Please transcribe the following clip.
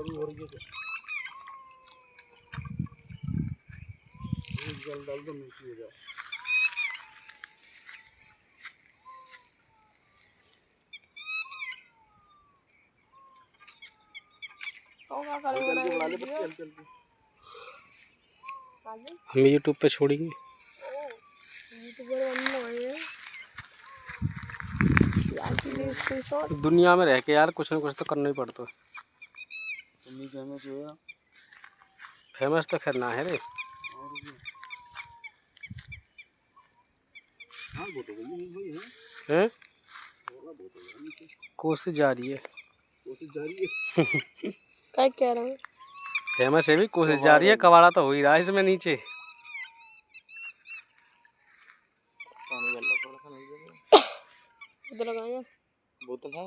कभी हो रही है जल डाल दो मिर्ची हो जाए। हम यूट्यूब पे छोड़ेंगे। दुनिया में रह के यार कुछ ना कुछ तो करना ही पड़ता है। फेमस तो खैर ना है रे। हैं? कोशिश जारी है। क्या कह रहे हैं? फेमस है भी, कोशिश जारी है। कबाड़ा तो हो ही रहा है इसमें नीचे। बोतल लगाया। बोतल है।